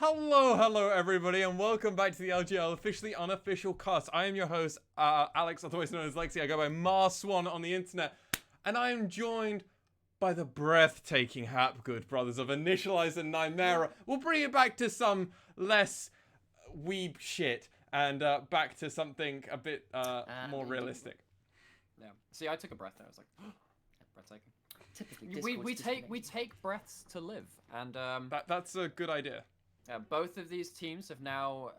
Hello everybody, and welcome back to the LJL officially unofficial cast. I am your host, Alex, otherwise known as Lexi. I go by Mars Swan on the internet, and I am joined by the breathtaking Hapgood brothers of Initialize and Nymera. We'll bring it back to some less weeb shit, and back to something a bit more realistic. Yeah. See, I took a breath there. I was like, breathtaking. Typically, We take breaths to live, and That's a good idea. both of these teams have now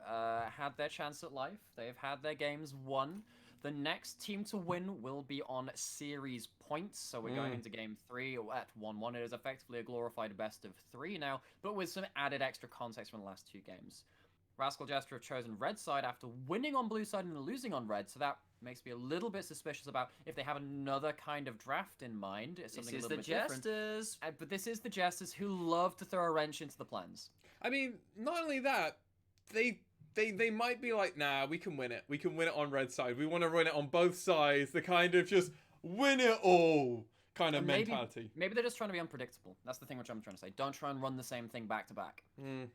had their chance at life. They have had their games won. The next team to win will be on series points, so we're going into game 3 at 1-1. It is effectively a glorified best of 3 now, but with some added extra context from the last 2 games. Rascal Jester have chosen red side after winning on blue side and losing on red, so that makes me a little bit suspicious about if they have another kind of draft in mind. It's something This is a little the bit different. Jesters. But this is the Jesters who love to throw a wrench into the plans. I mean, not only that, they might be like, nah, we can win it. We can win it on red side. We want to win it on both sides. The kind of just win it all kind of mentality. Maybe they're just trying to be unpredictable. That's the thing which I'm trying to say. Don't try and run the same thing back to back. Yeah,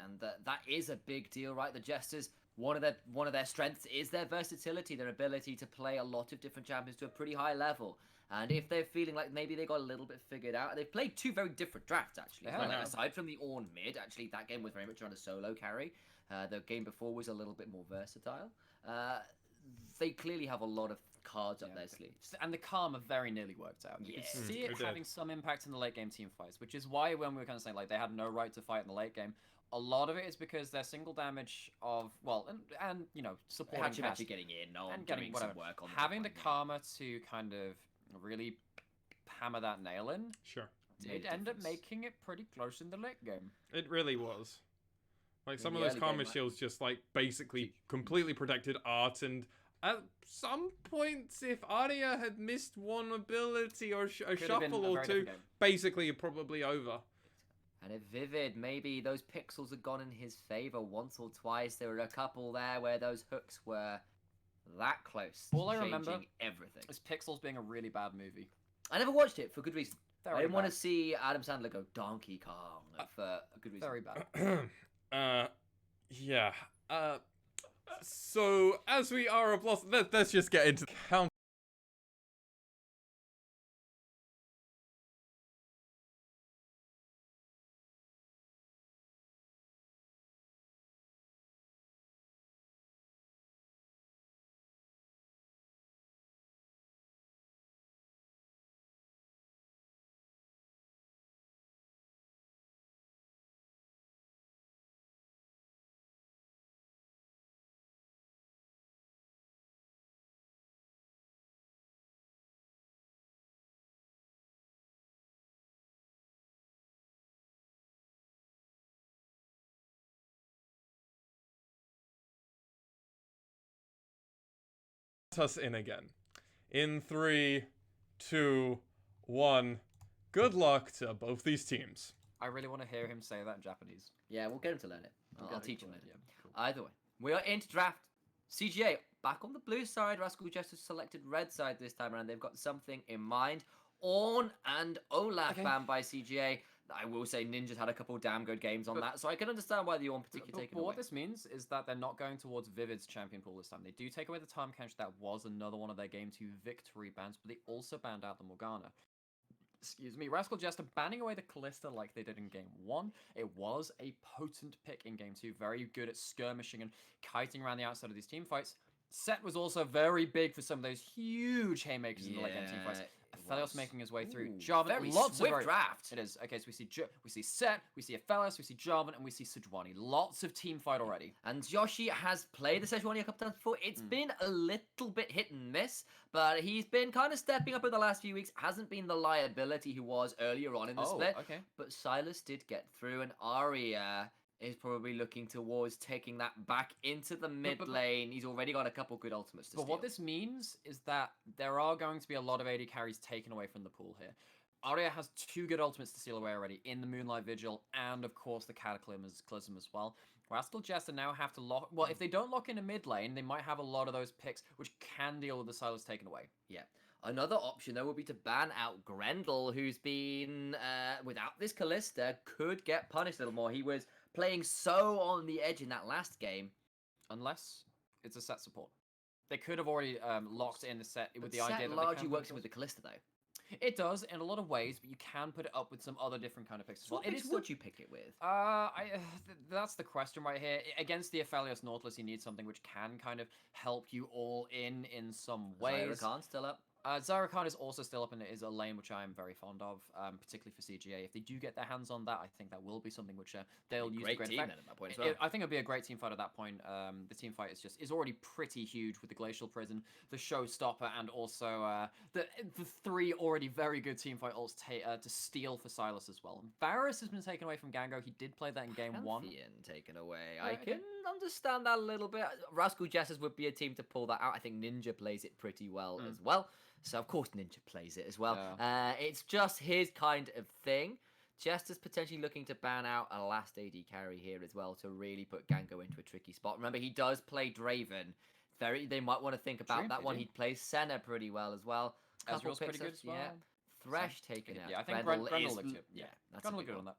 and that is a big deal, right? The Jesters, one of their strengths is their versatility, their ability to play a lot of different champions to a pretty high level. And if they're feeling like maybe they got a little bit figured out, they've played 2 very different drafts, actually. Yeah, Like, yeah. aside from the Ornn mid, actually, that game was very much around a solo carry. The game before was a little bit more versatile. They clearly have a lot of cards up their sleeves. And the Karma very nearly worked out. You Yeah. could see It it did. having some impact in the late game team fights, which is why when we were kind of saying like they had no right to fight in the late game, a lot of it is because their single damage of, well, and you know, supporting Hachi cast getting in, and getting getting some work on having the top line, Karma to kind of really hammer that nail in, Sure. it Made a ended up difference. making it pretty close in the late game. It really was. Like, some In of the those early karma game, shields just, like, basically completely protected Art, and at some points, if Arya had missed one ability or a Could have been shuffle a or very 2, different game. basically probably over. And if Vivid, maybe those pixels had gone in his favor once or twice. There were a couple there where those hooks were that close. All I changing remember everything. It's Pixels being a really bad movie. I never watched it for good reason. Very I didn't want bad. to see Adam Sandler go Donkey Kong for a good reason. Very bad. Yeah. So, as we are a blossom, let's just get into the count. Us in again. In 3, 2, 1. Good luck to both these teams. I really want to hear him say that in Japanese. Yeah, we'll get him to learn it. I'll Okay, teach cool, him later. yeah, cool. Either way, we are into draft. CGA back on the blue side. Rascal Jester selected red side this time around. They've got something in mind. Ornn and Olaf Okay. banned by CGA. I will say Ninja's had a couple damn good games on But- that, so I can understand why the Ornn particularly taken But away. what this means is that they're not going towards Vivid's champion pool this time. They do take away the time catch. That was another one of their game 2 victory bans, but they also banned out the Morgana. Excuse me, Rascal Jester banning away the Callista like they did in game 1. It was a potent pick in game 2, very good at skirmishing and kiting around the outside of these team fights. Set was also very big for some of those huge haymakers in the late game team fights. Aphelios making his way through. Ooh, Jarvan, very lots swift of draft. It is. Okay, so we see Set, we see Aphelios, we see Jarvan, and we see Sejuani. Lots of team fight already. And Yoshi has played the Sejuani a couple times before. It's been a little bit hit and miss, but he's been kind of stepping up in the last few weeks. Hasn't been the liability he was earlier on in the split. Okay. But Silas did get through, and Arya is probably looking towards taking that back into the mid lane. He's already got a couple good ultimates to But steal. what this means is that there are going to be a lot of AD carries taken away from the pool here. Arya has 2 good ultimates to steal away already in the Moonlight Vigil and, of course, the Cataclysm as well. Rascal Jester now have to lock... Well, if they don't lock in a mid lane, they might have a lot of those picks which can deal with the silos taken away. Yeah. Another option, though, would be to ban out Grendel, who's been, without this Callista, could get punished a little more. He was playing so on the edge in that last game. Unless it's a set support. They could have already locked in the set with the Set idea that largely they works in with the Callista though. It does in a lot of ways, but you can put it up with some other different kind of picks as So well. what picks would you pick it with? That's the question right here. Against the Aphelios Nautilus, you need something which can kind of help you all in some ways. Zyricon still up. Zyricon is also still up and it is a lane which I am very fond of, particularly for CGA. If they do get their hands on that, I think that will be something which they'll use. Great to team great then at that point as well. I think it'll be a great team fight at that point. The team fight is already pretty huge with the Glacial Prison, the Showstopper, and also the three already very good team fight ults to steal for Silas as well. Varus has been taken away from Gango. He did play that in game one. Taken away. I can understand that a little bit. Rascal Jesters would be a team to pull that out. I think Ninja plays it pretty well as well. So, of course, Ninja plays it as well. Yeah. It's just his kind of thing. Jester's potentially looking to ban out a last AD carry here as well to really put Gango into a tricky spot. Remember, he does play Draven. They might want to think about that one. He plays Senna pretty well as well. Ezreal's pretty good as well. Yeah. Thresh taken out. Yeah, I think Grendel Grendel is, looks good. Yeah, that's Grendel a looked big good one. on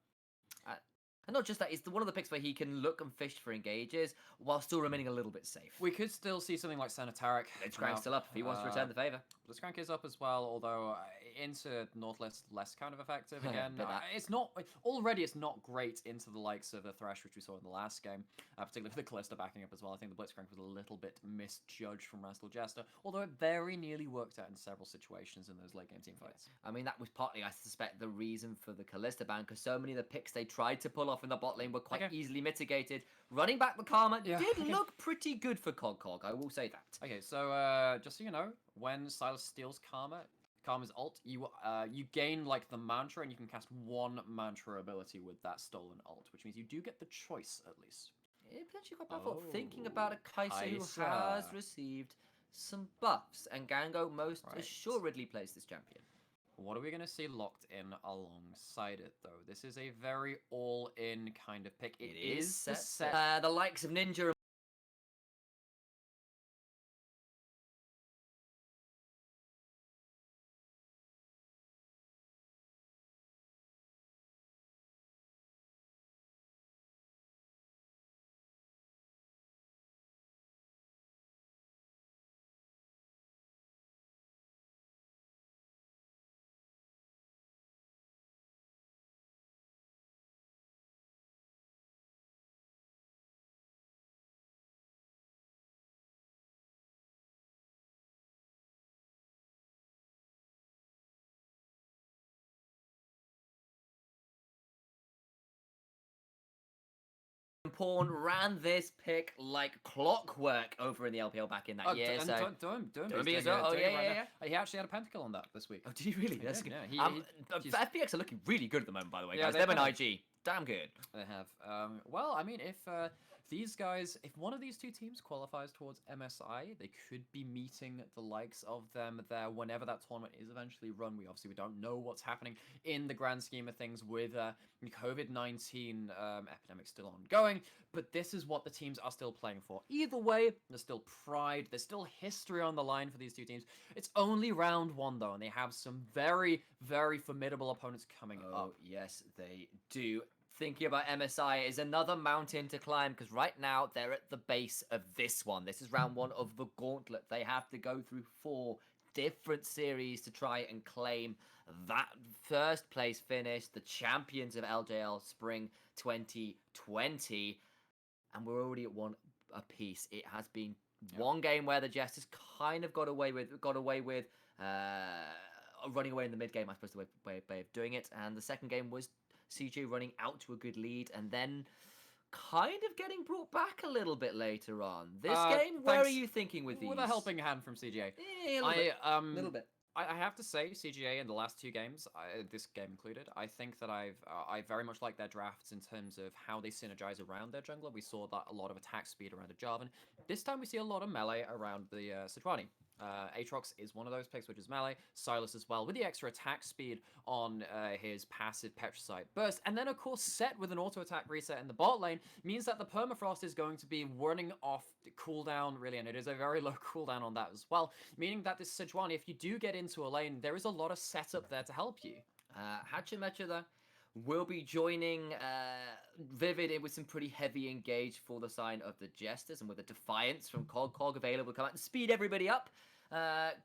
that. And not just that, it's one of the picks where he can look and fish for engages while still remaining a little bit safe. We could still see something like Sanitaric. Blitzcrank's still up if he wants to return the favour. Blitzcrank is up as well, although into Nautilus less kind of effective again. It's not great into the likes of the Thresh which we saw in the last game, particularly with the Callista backing up as well. I think the Blitzcrank was a little bit misjudged from Rascal Jester, although it very nearly worked out in several situations in those late game team fights. I mean, that was partly, I suspect, the reason for the Callista ban, because so many of the picks they tried to pull off in the bot lane were quite easily mitigated. Running back the Karma did look pretty good for Cog, I will say that. Okay, so just so you know, when Silas steals Karma's ult, you gain like the mantra, and you can cast one mantra ability with that stolen ult, which means you do get the choice at least. It potentially quite powerful. Thinking about a Kai'Sa who has received some buffs, and Gango most assuredly plays this champion. What are we going to see locked in alongside it, though? This is a very all-in kind of pick. It is the set. The likes of Ninja. Pawn ran this pick like clockwork over in the LPL back in that year. So Doing as well. Oh yeah. He actually had a pentakill on that this week. Oh, did he really? That's good. Yeah, FPX are looking really good at the moment, by the way, Yeah, guys. Them and IG, damn good. They have. Well, I mean, if these guys, if one of these two teams qualifies towards MSI, they could be meeting the likes of them there whenever that tournament is eventually run. We don't know what's happening in the grand scheme of things with COVID-19 epidemic still ongoing, but this is what the teams are still playing for. Either way, there's still pride, there's still history on the line for these two teams. It's only round one though, and they have some very, very formidable opponents coming up. Yes, they do. Thinking about MSI is another mountain to climb, because right now they're at the base of this one. This is round one of the gauntlet. They have to go through 4 different series to try and claim that first place finish, the champions of LJL Spring 2020. And we're already at 1 apiece. It has been one game where the Jesters kind of got away with running away in the mid game, I suppose the way of doing it. And the second game was CJ running out to a good lead and then kind of getting brought back a little bit later on. This game, where are you thinking with these? With a helping hand from CGA. A little bit. I have to say, CGA in the last 2 games, this game included, I think that I very much like their drafts in terms of how they synergize around their jungler. We saw that a lot of attack speed around a Jarvan. This time we see a lot of melee around the Sejuani. Aatrox is one of those picks, which is melee. Silas as well, with the extra attack speed on his passive Petricite Burst. And then, of course, set with an auto-attack reset in the bot lane means that the Permafrost is going to be running off cooldown, really, and it is a very low cooldown on that as well, meaning that this Sejuani, if you do get into a lane, there is a lot of setup there to help you. Hachimecha, though, will be joining Vivid in with some pretty heavy engage for the sign of the Jesters, and with a Defiance from Cog available to come out and speed everybody up.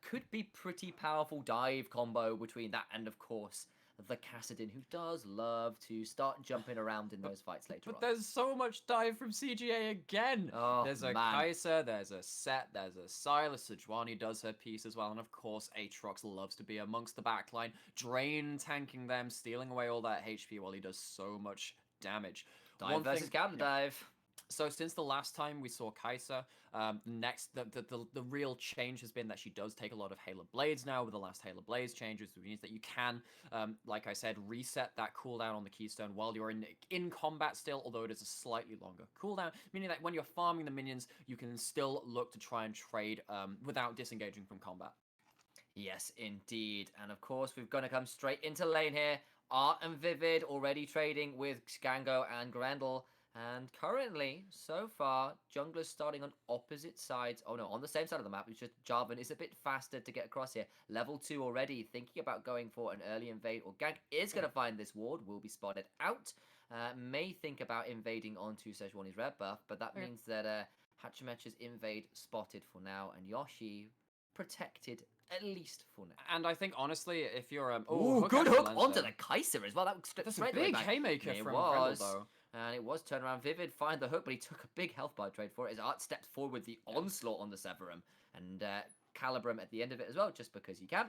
Could be pretty powerful dive combo between that and, of course, the Kassadin, who does love to start jumping around in those fights later on. But there's so much dive from CGA again. Oh, there's a man. Kai'Sa, there's a Set, there's a Sylas, Sejuani does her piece as well, and of course Aatrox loves to be amongst the backline, Drain tanking them, stealing away all that HP while he does so much damage. Dive versus counter dive. So since the last time we saw Kai'Sa, the real change has been that she does take a lot of Halo Blades now with the last Halo Blades changes, which means that you can, like I said, reset that cooldown on the Keystone while you're in combat still, although it is a slightly longer cooldown, meaning that when you're farming the minions, you can still look to try and trade without disengaging from combat. Yes, indeed. And of course, we're going to come straight into lane here. Art and Vivid already trading with Skango and Grendel. And currently, so far, junglers starting on opposite sides. Oh no, on the same side of the map. It's just Jarvan is a bit faster to get across here. Level 2 already, thinking about going for an early invade or gank. Is going to find this ward, will be spotted out. May think about invading onto Sejuani's red buff, but that means that Hachimecha's invade spotted for now, and Yoshi protected at least for now. And I think, honestly, if you're... good hook onto the Kai'Sa as well. That was That's a big haymaker from Grendel, though. And it was turnaround. Vivid find the hook, but he took a big health bar trade for it as Art steps forward with the onslaught on the Severum. And Calibrum at the end of it as well, just because he can.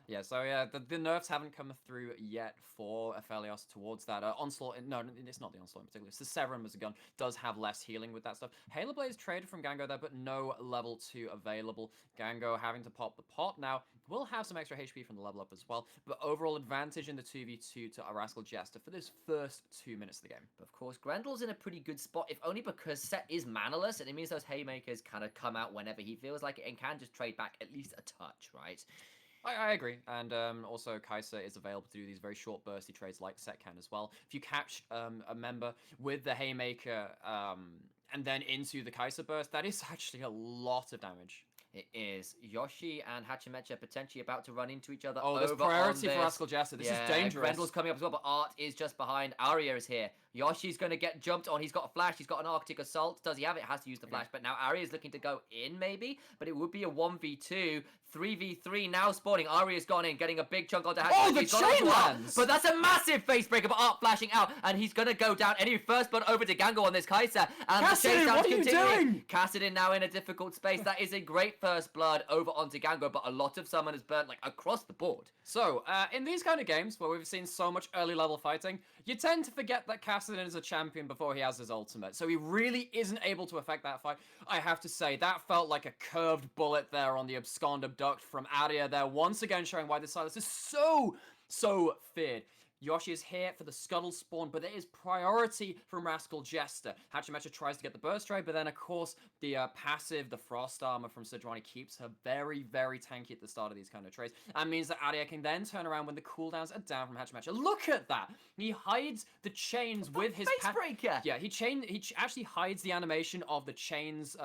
Yeah, so yeah, the nerfs haven't come through yet for Aphelios towards that. Onslaught, no, it's not the Onslaught in particular. It's the Severum as a gun. Does have less healing with that stuff. Halo Blaze traded from Gango there, but no level 2 available. Gango having to pop the pot now. Will have some extra HP from the level up as well. But overall advantage in the 2v2 to Rascal Jester for this first 2 minutes of the game. But of course, Grendel's in a pretty good spot, if only because Set is manaless, and it means those haymakers kind of come out whenever he feels like it and can just trade back at least a touch, right? I agree, and also Kai'Sa is available to do these very short bursty trades like Set can as well. If you catch a member with the Haymaker and then into the Kai'Sa burst, that is actually a lot of damage. It is. Yoshi and Hachimecha potentially about to run into each other. Oh, there's priority for Rascal Jester. This is dangerous. Grendel's coming up as well, but Art is just behind. Arya is here. Yoshi's going to get jumped on. He's got a flash. He's got an Arctic Assault. Does he have it? Has to use the flash. But now Arya's looking to go in, maybe. But it would be a 1v2. 3v3 now spawning. Arya's gone in, getting a big chunk onto Hachimecha. Oh, the chain lands! But that's a massive face breaker. But Art flashing out, and he's going to go down. Any first blood over to Gango on this Kai'Sa. And Kassadin, what are you doing? Kassadin now in a difficult space. That is a great first blood over onto Gango, but a lot of summoners burnt like across the board. So, in these kind of games where we've seen so much early level fighting, you tend to forget that Kassadin is a champion before he has his ultimate, so he really isn't able to affect that fight. I have to say, that felt like a curved bullet there on the Abscond Abduct from Arya there, once again showing why this Sylas is so feared. Yoshi is here for the Scuttle spawn, but there is priority from Rascal Jester. Hachimecha tries to get the burst trade, but then, of course, the passive, the Frost Armor from Sejuani keeps her very, very tanky at the start of these kind of trades. And means that Arya can then turn around when the cooldowns are down from Hachimecha. Look at that! He hides the chains with his... Face breaker! Yeah, he actually hides the animation of the chains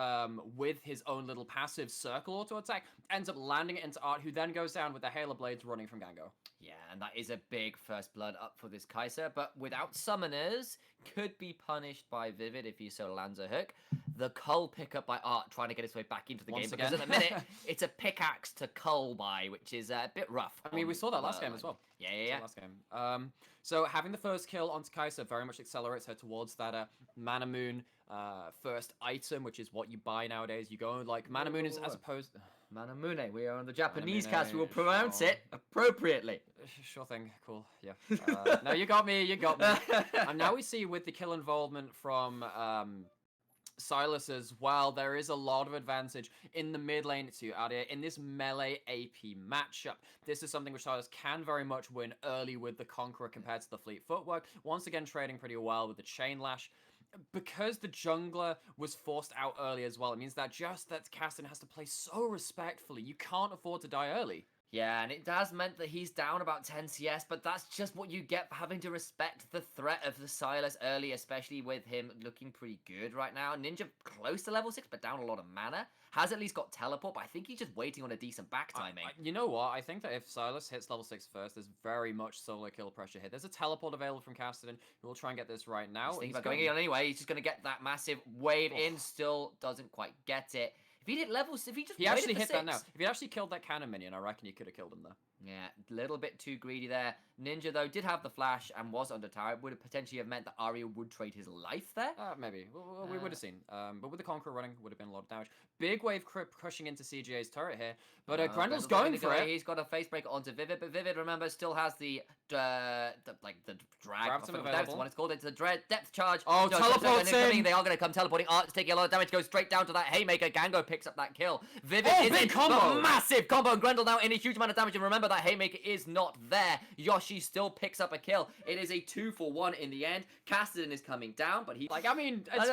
with his own little passive circle auto attack. Ends up landing it into Art, who then goes down with the Halo Blades running from Gango. Yeah, and that is a big first blood up for this Kai'Sa, but without summoners, could be punished by Vivid if he so lands a hook. The Cull pickup by Art trying to get his way back into the game, because at the minute, it's a pickaxe to Cull by, which is a bit rough. I mean, we saw that last game as well. Yeah. Last game. So having the first kill onto Kai'Sa very much accelerates her towards that Mana Moon first item, which is what you buy nowadays. You go like Mana Moon is as opposed... Manamune, we are on the Japanese cast, we will Sure. pronounce it appropriately. Sure thing, cool, yeah. No, you got me. And now we see with the kill involvement from Sylas as well, there is a lot of advantage in the mid lane to Arya in this melee AP matchup. This is something which Sylas can very much win early with the Conqueror compared to the Fleet Footwork. Once again, trading pretty well with the Chain Lash. Because the jungler was forced out early as well, it means that Kassadin has to play so respectfully. You can't afford to die early. Yeah, and it has meant that he's down about 10 CS, but that's just what you get for having to respect the threat of the Silas early, especially with him looking pretty good right now. Ninja close to level 6, but down a lot of mana. Has at least got teleport, but I think he's just waiting on a decent back timing. You know what? I think that if Silas hits level 6 first, there's very much solo kill pressure here. There's a teleport available from Cassidy, who will try and get this right now. He's thinking about going in anyway. He's just going to get that massive wave in, still doesn't quite get it. If he did levels, if he just actually hit that now. If he actually killed that cannon minion, I reckon he could have killed him there. Yeah, a little bit too greedy there. Ninja, though, did have the flash and was under tower. It would have potentially have meant that Arya would trade his life there. Maybe. We would have seen. But with the Conqueror running, would have been a lot of damage. Big wave crushing into CGA's turret here. But Grendel's going for it. He's got a face breaker onto Vivid, but Vivid, remember, still has the drag. That's what it's called. It's the depth charge. Oh, teleporting! They are going to come teleporting. Art's taking a lot of damage. Goes straight down to that Haymaker. Gango picks up that kill. Vivid is big in combo! Massive combo. And Grendel now in a huge amount of damage. And remember that Haymaker is not there. Yoshi still picks up a kill. It is a 2-for-1 in the end. Cassidy is coming down, but he... Like, I mean, it's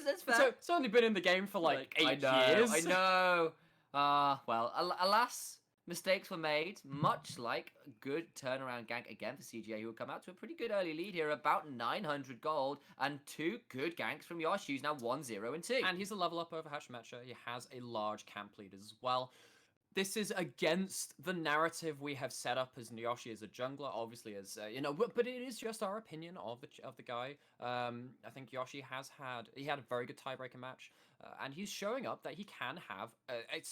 That's fair. it's only been in the game for like 8 years. I know. Well, alas, mistakes were made, much like a good turnaround gank again for CGA, who will come out to a pretty good early lead here, about 900 gold, and 2 good ganks from Yoshi, who's now 1-0 and 2. And he's a level up over Hatchmecha. He has a large camp lead as well. This is against the narrative we have set up as Yoshi as a jungler, obviously as, but it is just our opinion of the guy. I think Yoshi had a very good tiebreaker match, and he's showing up that he can have,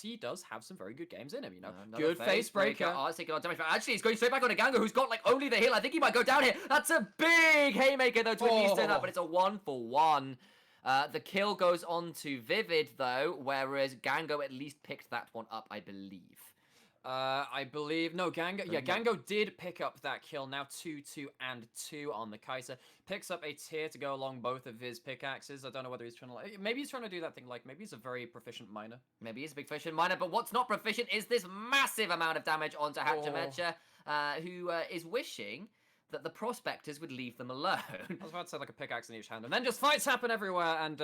he does have some very good games in him, good face breaker. Oh, it's taking a lot of damage. Actually, he's going straight back on a Gango, who's got, like, only the heal. I think he might go down here. That's a big Haymaker, though, to at least turn up, but it's a 1-for-1. The kill goes on to Vivid, though, whereas Gango at least picked that one up, I believe. No, Gango, Gango did pick up that kill, now 2-2 and 2 on the Kai'Sa. Picks up a tier to go along both of his pickaxes. I don't know whether he's trying to, maybe he's trying to do that thing, like, maybe he's a very proficient miner. Maybe he's a big proficient miner, but what's not proficient is this massive amount of damage onto Hatchamecha, who is wishing that the prospectors would leave them alone. I was about to say like a pickaxe in each hand, and then just fights happen everywhere, and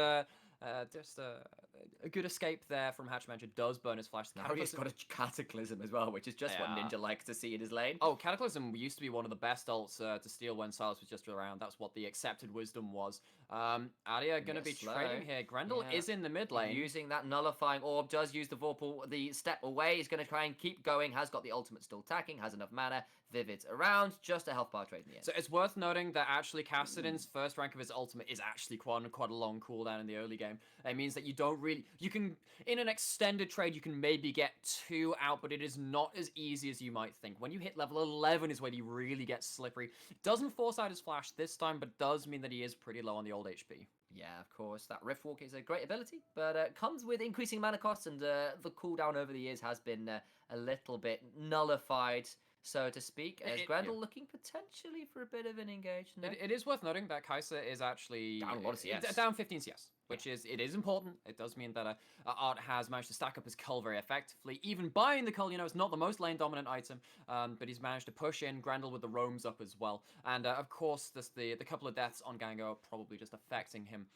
just a good escape there from Hatchmecha does burn his flash. He's got a Cataclysm as well, which is just what Ninja likes to see in his lane. Oh, Cataclysm used to be one of the best ults to steal when Silas was just around. That's what the accepted wisdom was. Arya gonna be trading here. Grendel is in the mid lane. Using that nullifying orb, does use the Vorpal, the step away. He's gonna try and keep going, has got the ultimate still attacking, has enough mana. Vivid's around, just a health bar trade in the end. So it's worth noting that actually Cassidy's first rank of his ultimate is actually quite a long cooldown in the early game. It means that you can, in an extended trade, you can maybe get 2 out, but it is not as easy as you might think. When you hit level 11 is when he really gets slippery. Doesn't force out his flash this time, but does mean that he is pretty low on the old HP. Yeah, of course, that Rift Walk is a great ability, but comes with increasing mana costs, and the cooldown over the years has been a little bit nullified, so to speak, as Grendel looking potentially for a bit of an engagement. It is worth noting that Kai'Sa is actually down a lot of CS. Down 15 CS, which is important. It does mean that Art has managed to stack up his cull very effectively. Even buying the cull, it's not the most lane dominant item, but he's managed to push in Grendel with the roams up as well. And of course, the couple of deaths on Gango are probably just affecting him.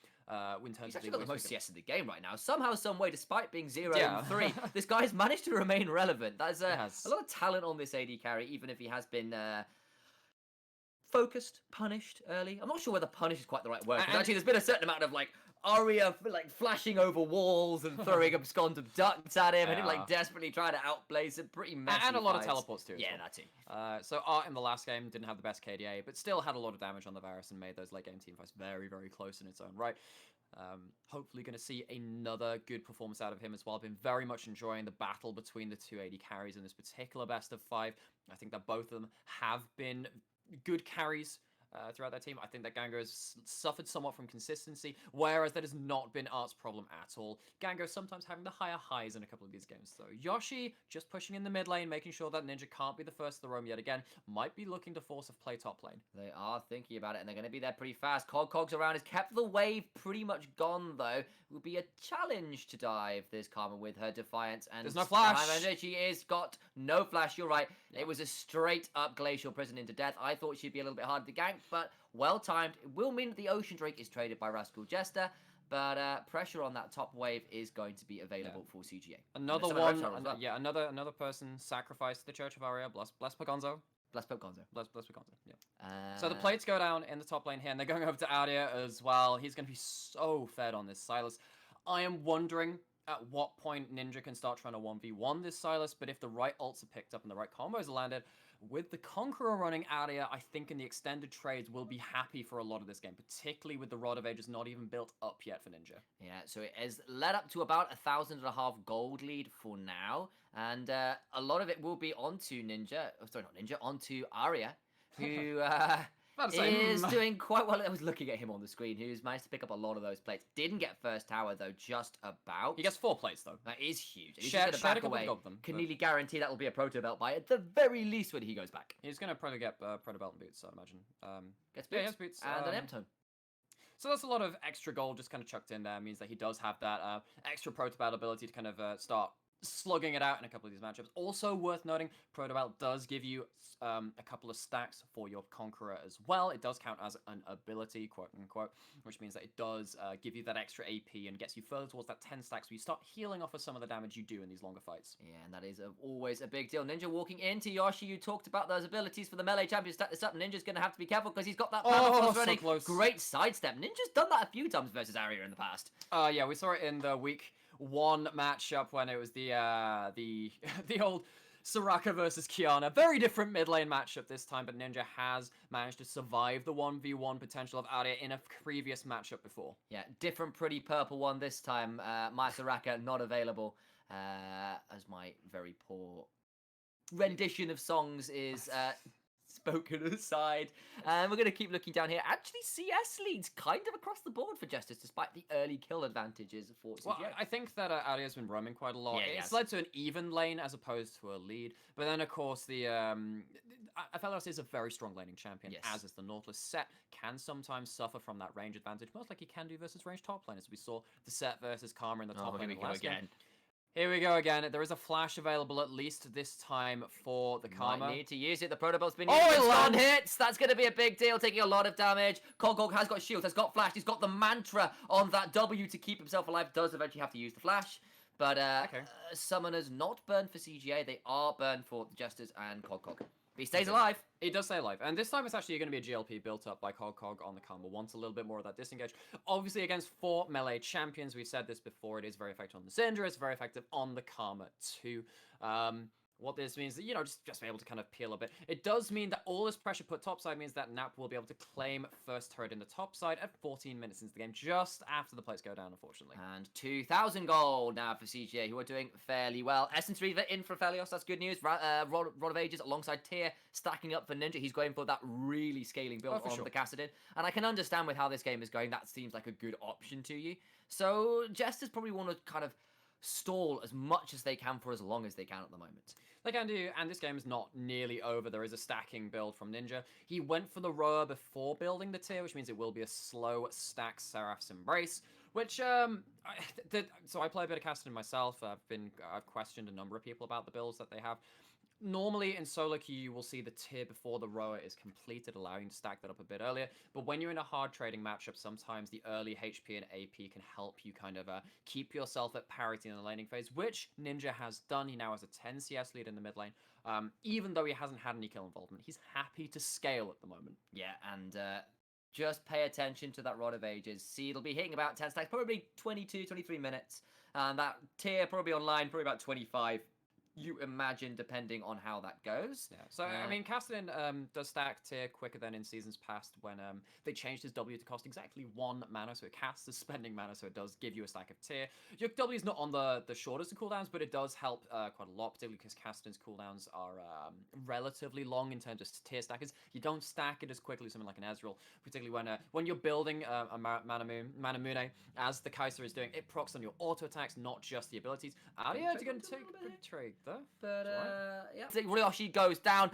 In terms He's of actually got the most CS in the game right now. Somehow, some way, despite being 0-3, this guy's managed to remain relevant. There's a lot of talent on this AD carry, even if he has been focused, punished early. I'm not sure whether punish is quite the right word. Actually, there's been a certain amount of Arya flashing over walls and throwing absconded ducks at him, and him desperately trying to outplay some pretty messy and a lot fights. of teleports too. Yeah, that too. So Art in the last game didn't have the best KDA, but still had a lot of damage on the Varus and made those late game team fights very, very close in its own right. Hopefully going to see another good performance out of him as well. I've been very much enjoying the battle between the two AD carries in this particular best of 5. I think that both of them have been good carries throughout their team. I think that Gango has suffered somewhat from consistency, whereas that has not been Art's problem at all. Gango sometimes having the higher highs in a couple of these games, though. Yoshi just pushing in the mid lane, making sure that Ninja can't be the first to the roam yet again. Might be looking to force a play top lane. They are thinking about it, and they're going to be there pretty fast. Cog's around. Has kept the wave pretty much gone, though. It will be a challenge to dive this Karma with her Defiance. And there's no flash. She is got no flash. You're right. Yeah. It was a straight up Glacial Prison into death. I thought she'd be a little bit harder to gank, but well timed. It will mean that the Ocean Drake is traded by Rascal Jester, but pressure on that top wave is going to be available for CGA. Another one, another person sacrificed the Church of Aria. Bless Pagonzo. Bless Pagonzo. Yeah. So the plates go down in the top lane here, and they're going over to Aria as well. He's going to be so fed on this Sylas. I am wondering at what point Ninja can start trying to 1v1 this Sylas, but if the right ults are picked up and the right combos are landed, with the Conqueror running Aria, I think in the extended trades we'll be happy for a lot of this game, particularly with the Rod of Ages not even built up yet for Ninja. Yeah, so it has led up to about 1,500 gold lead for now, and a lot of it will be onto Ninja, onto Aria, who is doing quite well. I was looking at him on the screen, who's managed to pick up a lot of those plates. Didn't get first tower, though, just about. He gets 4 plates, though. That is huge. He's shared just going to back away. Of them, can nearly guarantee that will be a proto belt by at the very least when he goes back. He's going to probably get proto belt and boots, I'd imagine. Gets boots, yeah, boots and an M-tone. So that's a lot of extra gold just kind of chucked in there. It means that he does have that extra proto belt ability to kind of start slugging it out in a couple of these matchups. Also worth noting, Proto Belt does give you a couple of stacks for your Conqueror as well. It does count as an ability, quote unquote, which means that it does give you that extra AP and gets you further towards that 10 stacks where you start healing off of some of the damage you do in these longer fights. Yeah, and that is always a big deal. Ninja walking into Yoshi, you talked about those abilities for the melee champion. Stack this up. Ninja's going to have to be careful because he's got that power running. So close. Great sidestep. Ninja's done that a few times versus Aria in the past. Yeah, we saw it in the week 1 matchup when it was the old Soraka versus Kiana. Very different mid lane matchup this time, but Ninja has managed to survive the 1v1 potential of Aria in a previous matchup before. Yeah, different pretty purple one this time. My Soraka not available, as my very poor rendition of songs is spoken aside. And we're going to keep looking down here. Actually, CS leads kind of across the board for Justice, despite the early kill advantages for CGA. Well, I think that Aria's been roaming quite a lot. Yeah, it's led to an even lane as opposed to a lead. But then, of course, the Aphelios is a very strong laning champion, as is the Nautilus. Set can sometimes suffer from that range advantage, most like he can do versus range top lane, as we saw the Set versus Karma in the top lane last game. Here we go again. There is a flash available at least this time for the Karma. Might need to use it. The Proto Bolt's been used. Land hits. That's going to be a big deal, taking a lot of damage. Kogog has got shields, has got flash. He's got the mantra on that W to keep himself alive. Does eventually have to use the flash. But Summoners not burned for CGA. They are burned for the Jesters and Kogog. But he stays alive. He does stay alive. And this time it's actually going to be a GLP built up by Cog on the Karma. Wants a little bit more of that disengage. Obviously, against 4 melee champions, we've said this before, it is very effective on the Syndra. It's very effective on the Karma too. What this means is, just be able to kind of peel a bit. It does mean that all this pressure put topside means that Nap will be able to claim first turret in the topside at 14 minutes into the game, just after the plates go down, unfortunately. And 2,000 gold now for CGA, who are doing fairly well. Essence Reaver in for Aphelios, that's good news. Rod of Ages alongside Tyr, stacking up for Ninja. He's going for that really scaling build on the Kassadin. And I can understand with how this game is going, that seems like a good option to you. So Jesters probably want to kind of stall as much as they can for as long as they can at the moment. They can do, and this game is not nearly over. There is a stacking build from Ninja. He went for the Roa before building the Tyr, which means it will be a slow stack Seraph's Embrace, which, so I play a bit of Kassadin myself. I've questioned a number of people about the builds that they have. Normally in solo queue, you will see the Tyr before the Roa is completed, allowing you to stack that up a bit earlier. But when you're in a hard trading matchup, sometimes the early HP and AP can help you kind of keep yourself at parity in the laning phase, which Ninja has done. He now has a 10 CS lead in the mid lane. Even though he hasn't had any kill involvement, he's happy to scale at the moment. Yeah, and just pay attention to that Rod of Ages. See, it'll be hitting about 10 stacks, probably 22, 23 minutes. And that Tyr probably online, probably about 25. you imagine, depending on how that goes. Yeah. So I mean, Castellan does stack tier quicker than in seasons past when they changed his W to cost exactly 1 mana, so it casts as spending mana, so it does give you a stack of tier. Your W is not on the shortest of cooldowns, but it does help quite a lot, particularly because Castellan's cooldowns are relatively long in terms of tier stackers. You don't stack it as quickly as something like an Ezreal, particularly when you're building a Manamune, as the Kaiser is doing. It procs on your auto attacks, not just the abilities. Aria is going to take a good trade though. But yeah, Ryoshi goes down.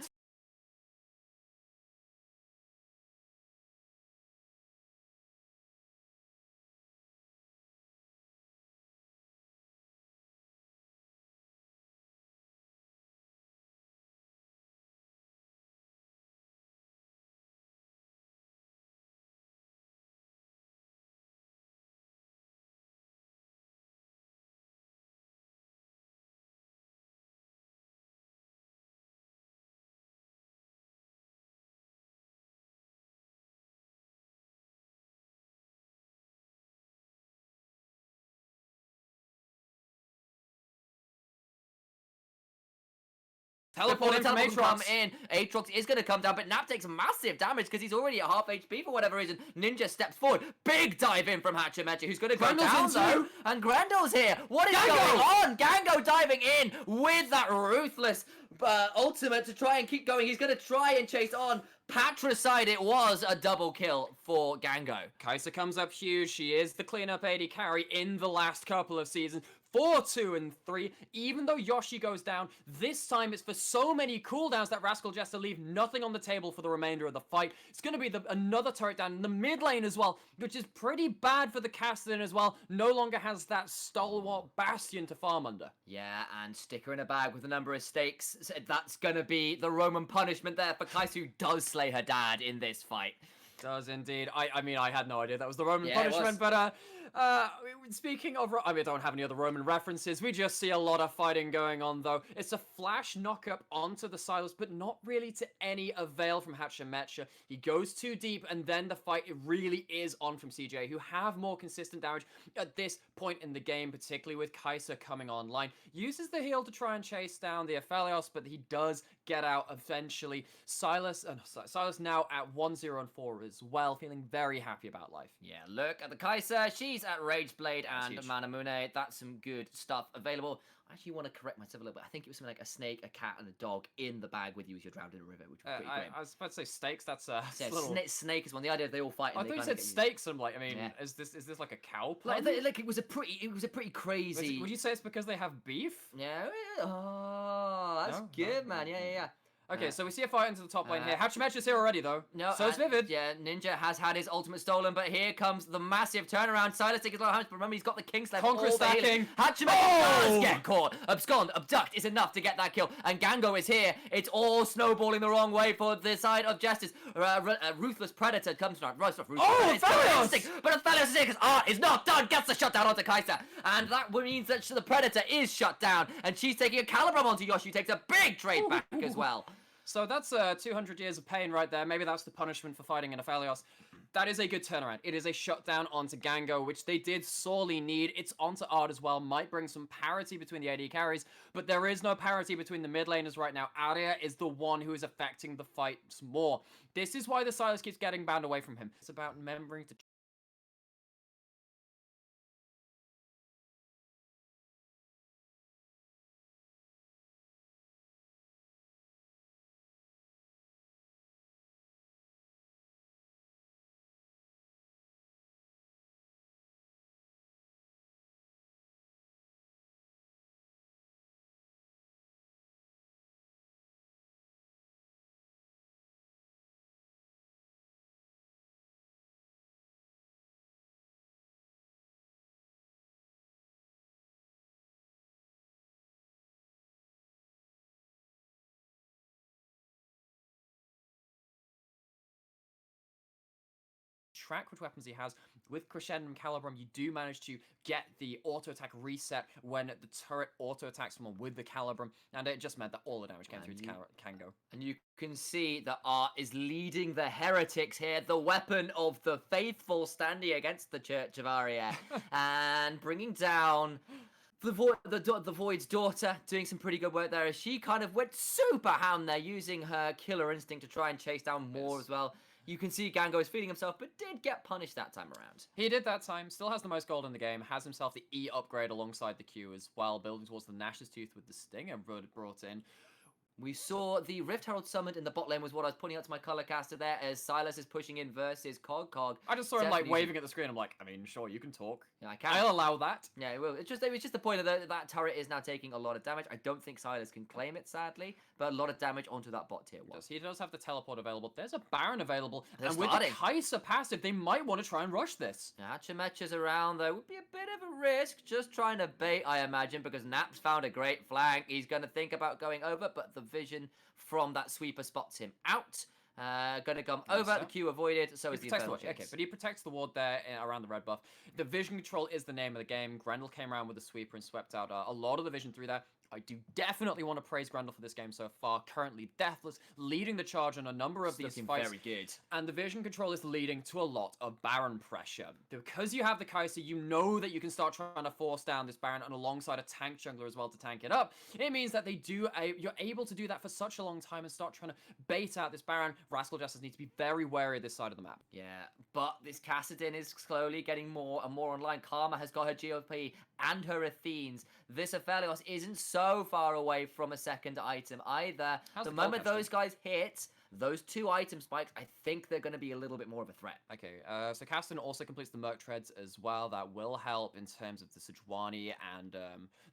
Teleporting from Teleport come Aatrox. in. Aatrox is going to come down, but Nap takes massive damage because he's already at half HP for whatever reason. Ninja steps forward. Big dive in from Hachimechi, who's going to go Grandel's down in though. too. And Grandel's here. What is Gango! going on? Gango diving in with that ruthless ultimate to try and keep going. He's going to try and chase on. Patricide, it was a double kill for Gango. Kai'Sa comes up huge. She is the cleanup AD carry in the last couple of seasons. 4, 2, and 3. Even though Yoshi goes down, this time it's for so many cooldowns that Rascal Jester leave nothing on the table for the remainder of the fight. It's going to be another turret down in the mid lane as well, which is pretty bad for the Castellan as well. No longer has that stalwart bastion to farm under. Yeah, and sticker in a bag with a number of stakes. So that's going to be the Roman punishment there for Kai'Sa, who does slay her dad in this fight. Does indeed. I mean, I had no idea that was the Roman Yeah, it punishment, was. but speaking of, I mean, I don't have any other Roman references. We just see a lot of fighting going on, though. It's a flash knock-up onto the Silas, but not really to any avail from Hachimecha. He goes too deep, and then the fight, it really is on from CJ, who have more consistent damage at this point in the game, particularly with Kai'Sa coming online. Uses the heal to try and chase down the Aphelios, but he does get out eventually. Silas now at 1-0-4 as well, feeling very happy about life. Yeah, look at the Kai'Sa. She's at Rageblade and huge. Manamune. That's some good stuff available. I actually want to correct myself a little bit. I think it was something like a snake, a cat, and a dog in the bag with you as you're drowned in a river, which was pretty grim. I was about to say stakes. That's Yeah, little... snake is one. The idea they all fight. And I they thought you kinda said get stakes. I'm like, I mean, Yeah. is this like a cow Like, pun? it was a pretty crazy. Would you say it's because they have beef? Yeah. Oh, that's No? good, No? man. Yeah. Okay, so we see a fight into the top lane uh, here. Hachimecha's here already, though. No, So's Vivid. Yeah, Ninja has had his ultimate stolen, but here comes the massive turnaround. Silas taking a lot of damage, but remember he's got the King's Slave. Conqueror all the healing. stacking. Hachimecha Oh! does get caught. Abscond, abduct is enough to get that kill. And Gango is here. It's all snowballing the wrong way for the side of Justice. Ruthless Predator comes from... Not Ruthless Oh, Predator, Aphelios! but Aphelios is here because Art is not done. Gets the shutdown onto Kai'Sa. And that means that the Predator is shut down. And she's taking a Calibrum onto Yoshi, who takes a big trade back as well. So that's 200 years of pain right there. Maybe that's the punishment for fighting an Aphelios. That is a good turnaround. It is a shutdown onto Gango, which they did sorely need. It's onto Ard as well. Might bring some parity between the AD carries, but there is no parity between the mid laners right now. Aria is the one who is affecting the fights more. This is why the Silas keeps getting banned away from him. It's about remembering to... track which weapons he has. With Crescendo and Calibrum, you do manage to get the auto attack reset when the turret auto attacks someone with the Calibrum, and it just meant that all the damage came through to Kango. And you can see that Art is leading the heretics here, the weapon of the faithful standing against the Church of Aria, and bringing down The Void's daughter doing some pretty good work there as she kind of went super ham there, using her killer instinct to try and chase down more as well. You can see Gango is feeling himself, but did get punished that time around. He did that time, still has the most gold in the game, has himself the E upgrade alongside the Q as well, building towards the Nash's Tooth with the Stinger brought in. We saw the Rift Herald summoned in the bot lane was what I was pointing out to my color caster there as Silas is pushing in versus Cog. I just saw him like Definitely waving at the screen. I'm like, I mean, sure, you can talk. Yeah, I can. I'll allow that. Yeah, it will. It was just the point of that turret is now taking a lot of damage. I don't think Silas can claim it, sadly, but a lot of damage onto that bot tier 1. He does have the teleport available. There's a Baron available. They're and with starting. the Kai'Sa passive, they might want to try and rush this. Hachimecha's around, though. Would be a bit of a risk. Just trying to bait, I imagine, because Nap's found a great flank. He's going to think about going over, but the vision from that sweeper spots him out. Gonna come over, the Q avoided, so is the Infernal Chase. Okay, but he protects the ward there around the red buff. The vision control is the name of the game. Grendel came around with the sweeper and swept out a lot of the vision through there. I do definitely want to praise Grendel for this game so far. Currently deathless, leading the charge on a number of these fights. Very good. And the vision control is leading to a lot of Baron pressure. Because you have the Kai'Sa, you know that you can start trying to force down this Baron and alongside a tank jungler as well to tank it up. It means that you're able to do that for such a long time and start trying to bait out this Baron. Rascal Jesters need to be very wary of this side of the map. Yeah, but this Kassadin is slowly getting more and more online. Karma has got her GOP and her Athenes. This Aphelios isn't so far away from a second item either. The moment those guys hit those 2 item spikes, I think they're going to be a little bit more of a threat. Okay, so Kassadin also completes the Merc Treads as well. That will help in terms of the Sejuani and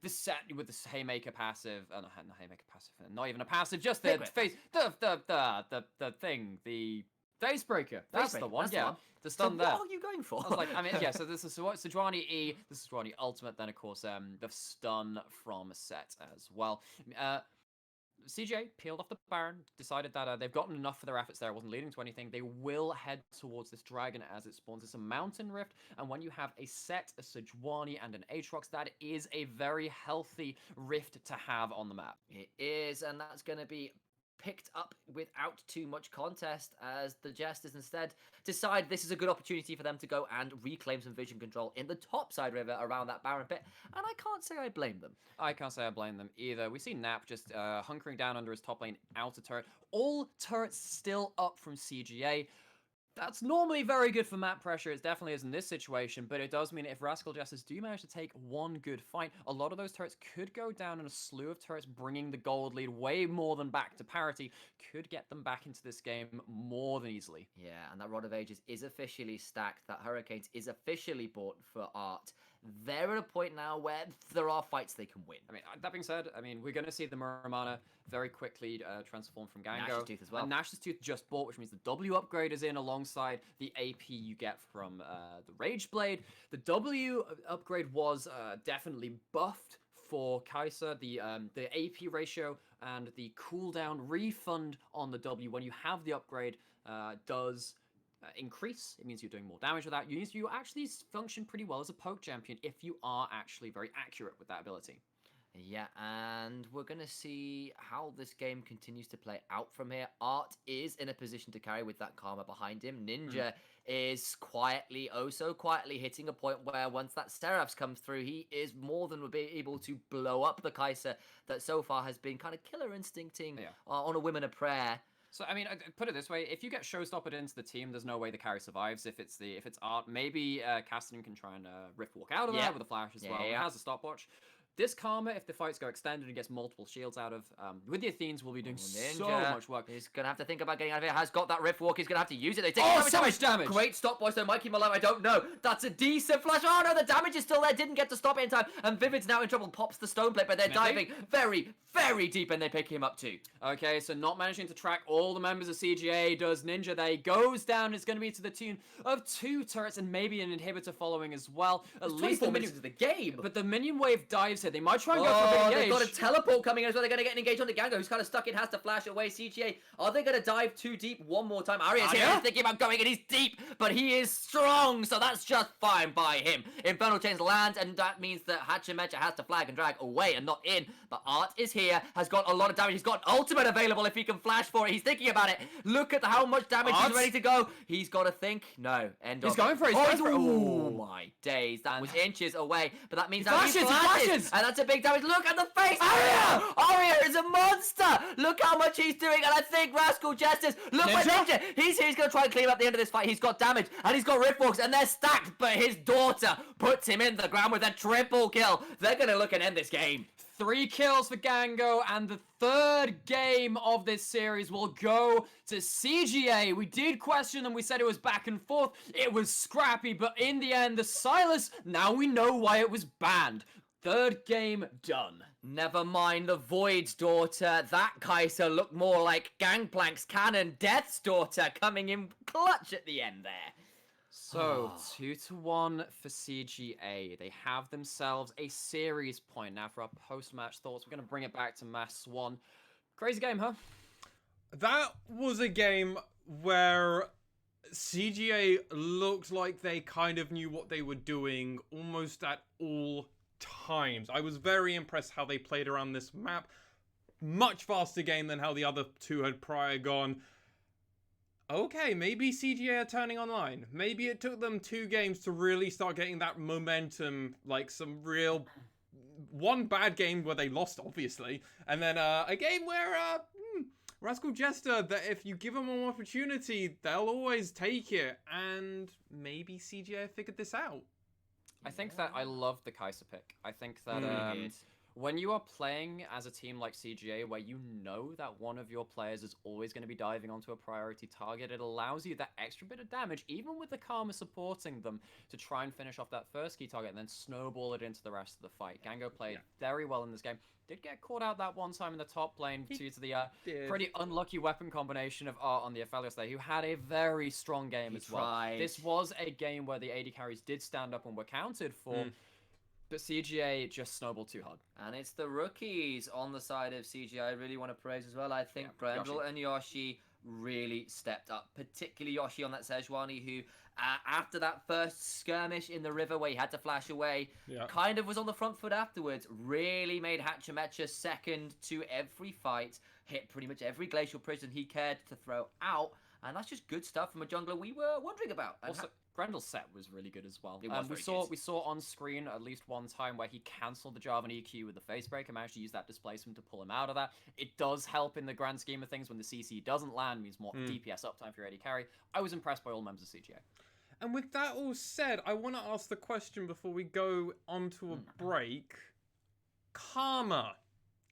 this set with the Haymaker passive. Not Haymaker passive, not even a passive, just the face, the thing, the Facebreaker. That's the one. Yeah, the stun there. What are you going for? I was like, I mean, yeah. So this is Sejuani E, the Sejuani Ultimate, then of course the stun from Set as well. CJ peeled off the Baron, decided that they've gotten enough for their efforts there. It wasn't leading to anything. They will head towards this dragon as it spawns. It's a mountain rift, and when you have a Set, a Sejuani, and an Aatrox, that is a very healthy rift to have on the map. It is, and that's going to be picked up without too much contest as the Jesters instead decide this is a good opportunity for them to go and reclaim some vision control in the topside river around that Baron pit, and I can't say I blame them. I can't say I blame them either. We see Nap just hunkering down under his top lane outer turret. All turrets still up from CGA. That's normally very good for map pressure. It definitely is in this situation, but it does mean if Rascal Jesters do manage to take one good fight, a lot of those turrets could go down, and a slew of turrets bringing the gold lead way more than back to parity could get them back into this game more than easily. Yeah, and that Rod of Ages is officially stacked. That Hurricanes is officially bought for art. They're at a point now where there are fights they can win. I mean, that being said, we're going to see the Muramana very quickly transform from Gango. Nash's Tooth as well. And Nash's Tooth just bought, which means the W upgrade is in alongside the AP you get from the Rage Blade. The W upgrade was definitely buffed for Kai'Sa. The AP ratio and the cooldown refund on the W when you have the upgrade does increase. It means you're doing more damage with that. You actually function pretty well as a poke champion if you are actually very accurate with that ability. Yeah, and we're going to see how this game continues to play out from here. Art is in a position to carry with that Karma behind him. Ninja is quietly, oh so quietly, hitting a point where once that Seraphs comes through, he is more than able to blow up the Kai'Sa that so far has been kind of killer instincting on a whim and a prayer. So, I mean, put it this way, if you get Showstoppered into the team, there's no way the carry survives. If it's Art, maybe Kassadin can try and Rift walk out of there with a flash as well. It has a stopwatch. This Karma, if the fights go extended and gets multiple shields out of, with the Athenes, will be doing so much work. He's going to have to think about getting out of here. Has got that Rift Walk. He's going to have to use it. They take so much damage. Great stopwatch, though. Might keep him alive. I don't know. That's a decent flash. Oh, no, the damage is still there. Didn't get to stop it in time. And Vivid's now in trouble. Pops the stone plate, but they're diving very, very deep, and they pick him up too. Okay, so not managing to track all the members of CGA does Ninja there. He goes down. It's going to be to the tune of 2 turrets and maybe an inhibitor following as well. At least 24 minutes of the game. But the minion wave dives here. They might try and go for a big engage. They've got a teleport coming in as well. They're going to get an engage on the Gango, who's kind of stuck in, has to flash away. CGA, are they going to dive too deep one more time? Aria's here. He's thinking about going, and he's deep, but he is strong, so that's just fine by him. Infernal Chains lands, and that means that Hachimecha has to flag and drag away and not in. But Art is here, has got a lot of damage. He's got ultimate available if he can flash for it. He's thinking about it. Look at how much damage he's ready to go. He's got to think. No, end of. He's going for it. Oh my days. That was inches away, but that means that he flashes. And that's a big damage. Look at the face. Aria is a monster. Look how much he's doing. And I think Rascal Jesters. Look at Ninja. He's going to try and clean up the end of this fight. He's got damage. And he's got Riftwalks. And they're stacked. But his daughter puts him in the ground with a triple kill. They're going to look and end this game. 3 kills for Gango, and the third game of this series will go to CGA. We did question them. We said it was back and forth. It was scrappy, but in the end, the Silas, now we know why it was banned. Third game done. Never mind the Void's daughter. That Kaiser looked more like Gangplank's Cannon Death's daughter coming in clutch at the end there. So, 2-1 for CGA. They have themselves a series point. Now, for our post-match thoughts, we're going to bring it back to Mass 1. Crazy game, huh? That was a game where CGA looked like they kind of knew what they were doing almost at all times. I was very impressed how they played around this map. Much faster game than how the other two had prior gone. Okay, maybe CGA are turning online. Maybe it took them 2 games to really start getting that momentum, like some real... One bad game where they lost, obviously, and then a game where Rascal Jester, that if you give them an opportunity, they'll always take it, and maybe CGA figured this out. I think that I love the Kaiser pick. I think that when you are playing as a team like CGA, where you know that one of your players is always going to be diving onto a priority target, it allows you that extra bit of damage, even with the Karma supporting them, to try and finish off that first key target and then snowball it into the rest of the fight. Gango played very well in this game. Did get caught out that one time in the top lane due to the pretty unlucky weapon combination of Art on the Aphelios there, who had a very strong game as well. This was a game where the AD carries did stand up and were counted for. But CGA just snowballed too hard. And it's the rookies on the side of CGA I really want to praise as well. I think Grendel and Yoshi really stepped up, particularly Yoshi on that Sejuani, who after that first skirmish in the river where he had to flash away, kind of was on the front foot afterwards, really made Hachimecha second to every fight, hit pretty much every glacial prison he cared to throw out, and that's just good stuff from a jungler we were wondering about. Also, Grendel's set was really good as well. We saw on screen at least one time where he cancelled the Jarvan EQ with the face break and managed to use that displacement to pull him out of that. It does help in the grand scheme of things when the CC doesn't land, means more DPS uptime for your AD carry. I was impressed by all members of CGA. And with that all said, I want to ask the question before we go on to a break. Karma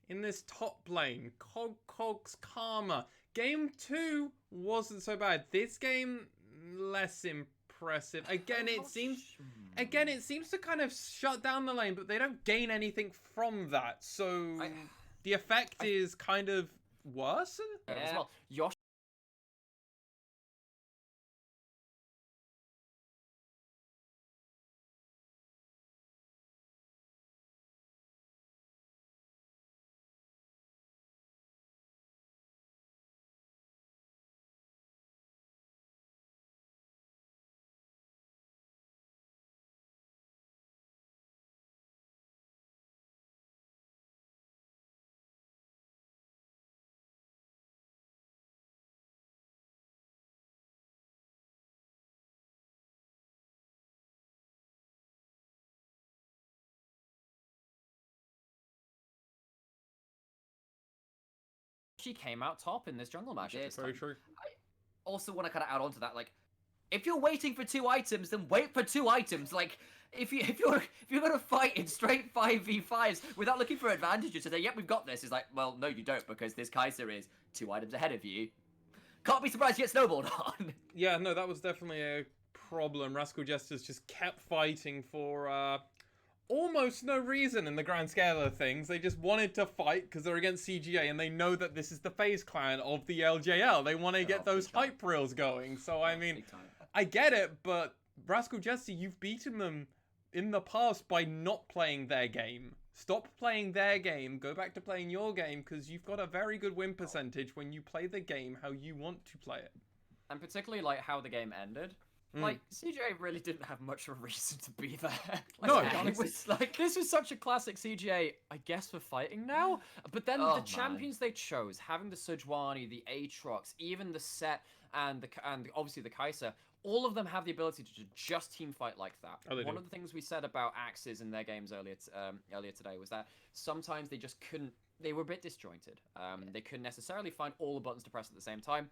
in this top lane. Cog's Karma. Game 2 wasn't so bad. This game, less impressive. Again, it seems to kind of shut down the lane, but they don't gain anything from that. So the effect is kind of worse. As well. Yoshi came out top in this jungle match. Very true. I also want to kind of add on to that, like, if you're waiting for 2 items, then wait for 2 items. Like, if you're gonna fight in straight 5v5s without looking for advantages, to say, yep, we've got this, is like, well, no, you don't, because this Kaiser is 2 items ahead of you. Can't be surprised you get snowballed on. Yeah, no, that was definitely a problem. Rascal Jesters just kept fighting for almost no reason in the grand scale of things. They just wanted to fight because they're against CGA and they know that this is the FaZe clan of the LJL. They want to get those hype reels going. So, I mean, I get it, but Rascal Jester, you've beaten them in the past by not playing their game. Stop playing their game. Go back to playing your game because you've got a very good win percentage when you play the game how you want to play it. And particularly, like, how the game ended. Like, CGA really didn't have much of a reason to be there. Like, no, it was like, this was such a classic CGA, I guess we're fighting now. But then the champions they chose, having the Sejuani, the Aatrox, even the Set, and obviously the Kaiser, all of them have the ability to just team fight like that. Oh, they One do. of the things we said about Axes in their games earlier today was that sometimes they just couldn't. They were a bit disjointed. They couldn't necessarily find all the buttons to press at the same time.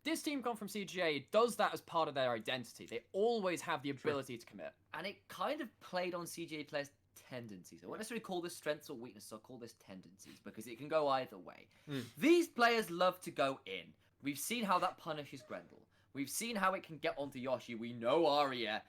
This team come from CGA does that as part of their identity. They always have the ability to commit. And it kind of played on CGA players' tendencies. I won't necessarily call this strengths or weaknesses, I'll call this tendencies, because it can go either way. These players love to go in. We've seen how that punishes Grendel. We've seen how it can get onto Yoshi. We know Arya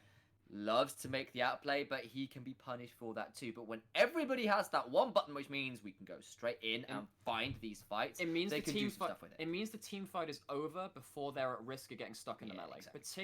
loves to make the outplay, but he can be punished for that too. But when everybody has that one button, which means we can go straight in and find these fights, It means they the can team do some fight. stuff with it. It means the team fight is over before they're at risk of getting stuck in the melee. Exactly. Particularly